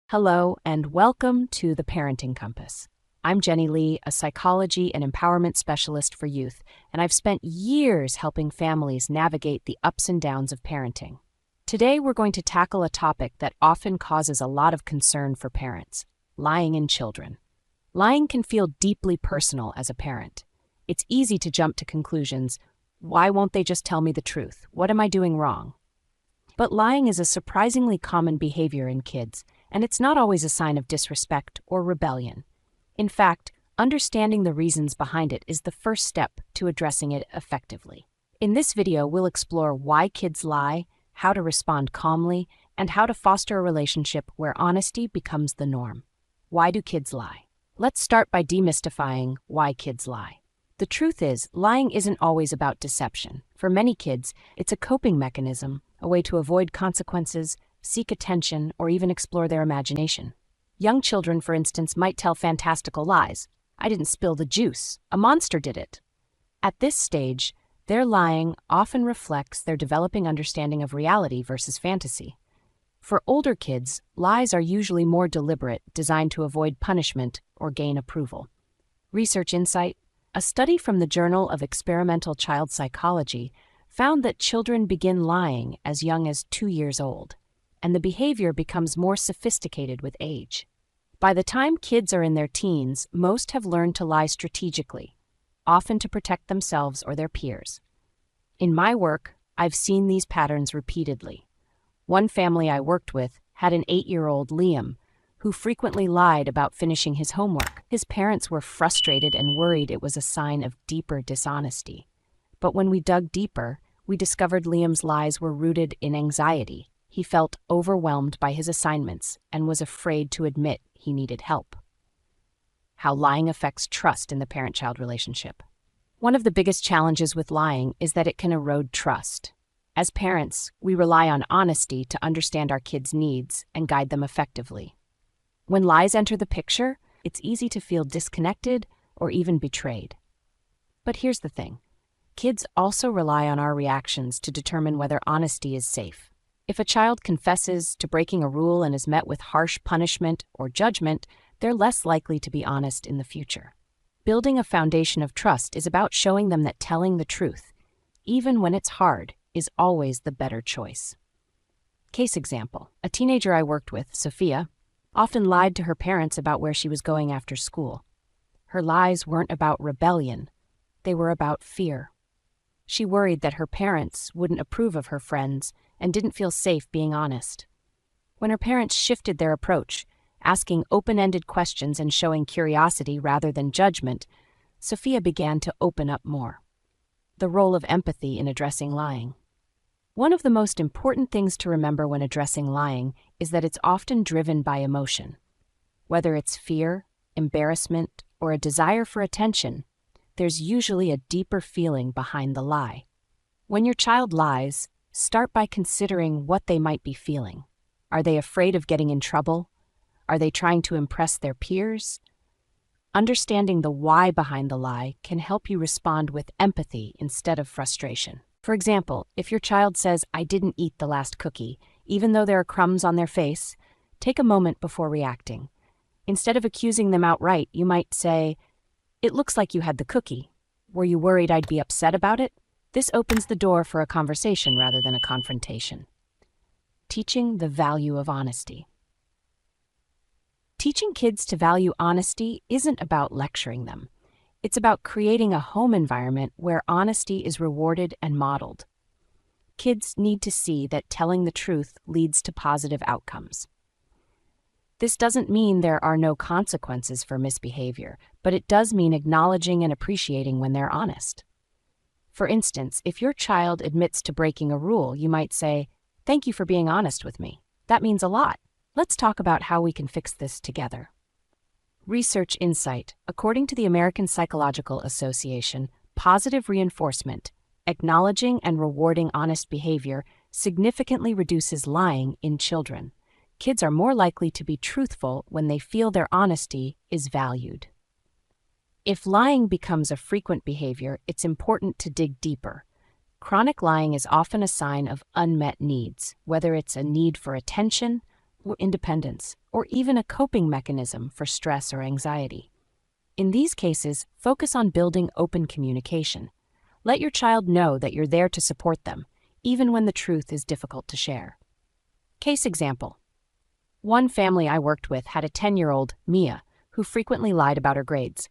Hello, and welcome to the Parenting Compass. I'm Jenny Lee, a psychology and empowerment specialist for youth, and I've spent years helping families navigate the ups and downs of parenting. Today, we're going to tackle a topic that often causes a lot of concern for parents: lying in children. Lying can feel deeply personal as a parent. It's easy to jump to conclusions. Why won't they just tell me the truth? What am I doing wrong? But lying is a surprisingly common behavior in kids, and it's not always a sign of disrespect or rebellion. In fact, understanding the reasons behind it is the first step to addressing it effectively. In this video, we'll explore why kids lie, how to respond calmly, and how to foster a relationship where honesty becomes the norm. Why do kids lie? Let's start by demystifying why kids lie. The truth is, lying isn't always about deception. For many kids, it's a coping mechanism, a way to avoid consequences, seek attention, or even explore their imagination. Young children, for instance, might tell fantastical lies. I didn't spill the juice. A monster did it. At this stage, their lying often reflects their developing understanding of reality versus fantasy. For older kids, lies are usually more deliberate, designed to avoid punishment or gain approval. Research insight: a study from the Journal of Experimental Child Psychology found that children begin lying as young as 2 years old, and the behavior becomes more sophisticated with age. By the time kids are in their teens, most have learned to lie strategically, often to protect themselves or their peers. In my work, I've seen these patterns repeatedly. One family I worked with had an 8-year-old Liam who frequently lied about finishing his homework. His parents were frustrated and worried it was a sign of deeper dishonesty. But when we dug deeper, we discovered Liam's lies were rooted in anxiety. He felt overwhelmed by his assignments and was afraid to admit he needed help. How lying affects trust in the parent-child relationship. One of the biggest challenges with lying is that it can erode trust. As parents, we rely on honesty to understand our kids' needs and guide them effectively. When lies enter the picture, it's easy to feel disconnected or even betrayed. But here's the thing: kids also rely on our reactions to determine whether honesty is safe. If a child confesses to breaking a rule and is met with harsh punishment or judgment, they're less likely to be honest in the future. Building a foundation of trust is about showing them that telling the truth, even when it's hard, is always the better choice. Case example: a teenager I worked with, Sophia, often lied to her parents about where she was going after school. Her lies weren't about rebellion, they were about fear. She worried that her parents wouldn't approve of her friends and didn't feel safe being honest. When her parents shifted their approach, asking open-ended questions and showing curiosity rather than judgment, Sophia began to open up more. The role of empathy in addressing lying. One of the most important things to remember when addressing lying is that it's often driven by emotion. Whether it's fear, embarrassment, or a desire for attention, there's usually a deeper feeling behind the lie. When your child lies, start by considering what they might be feeling. Are they afraid of getting in trouble? Are they trying to impress their peers? Understanding the why behind the lie can help you respond with empathy instead of frustration. For example, if your child says, "I didn't eat the last cookie," even though there are crumbs on their face, take a moment before reacting. Instead of accusing them outright, you might say, "It looks like you had the cookie. Were you worried I'd be upset about it?" This opens the door for a conversation rather than a confrontation. Teaching the value of honesty. Teaching kids to value honesty isn't about lecturing them. It's about creating a home environment where honesty is rewarded and modeled. Kids need to see that telling the truth leads to positive outcomes. This doesn't mean there are no consequences for misbehavior, but it does mean acknowledging and appreciating when they're honest. For instance, if your child admits to breaking a rule, you might say, "Thank you for being honest with me. That means a lot. Let's talk about how we can fix this together." Research insight: according to the American Psychological Association, positive reinforcement, acknowledging and rewarding honest behavior, significantly reduces lying in children. Kids are more likely to be truthful when they feel their honesty is valued. If lying becomes a frequent behavior, it's important to dig deeper. Chronic lying is often a sign of unmet needs, whether it's a need for attention, independence, or even a coping mechanism for stress or anxiety. In these cases, focus on building open communication. Let your child know that you're there to support them, even when the truth is difficult to share. Case example. One family I worked with had a 10-year-old, Mia, who frequently lied about her grades.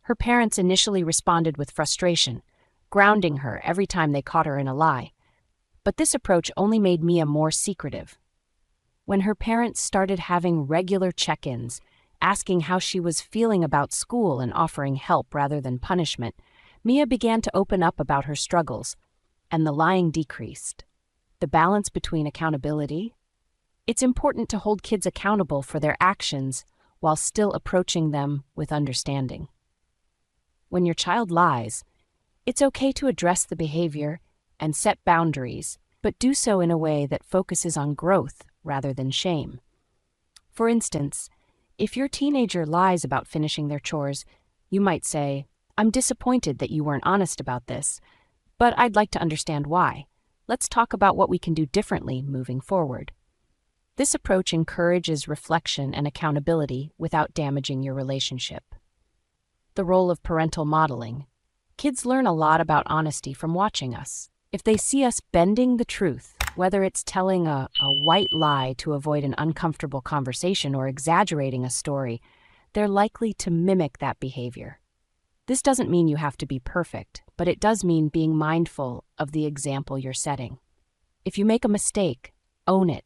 Her parents initially responded with frustration, grounding her every time they caught her in a lie. But this approach only made Mia more secretive. When her parents started having regular check-ins, asking how she was feeling about school and offering help rather than punishment, Mia began to open up about her struggles, and the lying decreased. The balance between accountability. It's important to hold kids accountable for their actions while still approaching them with understanding. When your child lies, it's okay to address the behavior and set boundaries, but do so in a way that focuses on growth rather than shame. For instance, if your teenager lies about finishing their chores, you might say, "I'm disappointed that you weren't honest about this, but I'd like to understand why. Let's talk about what we can do differently moving forward." This approach encourages reflection and accountability without damaging your relationship. The role of parental modeling. Kids learn a lot about honesty from watching us. If they see us bending the truth, whether it's telling a white lie to avoid an uncomfortable conversation or exaggerating a story, they're likely to mimic that behavior. This doesn't mean you have to be perfect, but it does mean being mindful of the example you're setting. If you make a mistake, own it.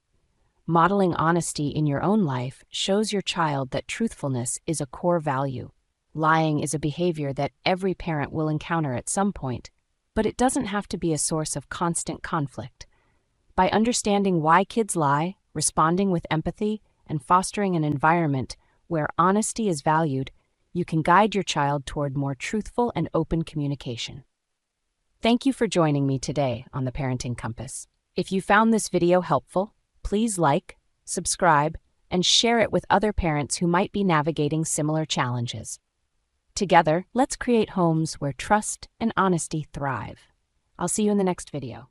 Modeling honesty in your own life shows your child that truthfulness is a core value. Lying is a behavior that every parent will encounter at some point, but it doesn't have to be a source of constant conflict. By understanding why kids lie, responding with empathy, and fostering an environment where honesty is valued, you can guide your child toward more truthful and open communication. Thank you for joining me today on the Parenting Compass. If you found this video helpful, please like, subscribe, and share it with other parents who might be navigating similar challenges. Together, let's create homes where trust and honesty thrive. I'll see you in the next video.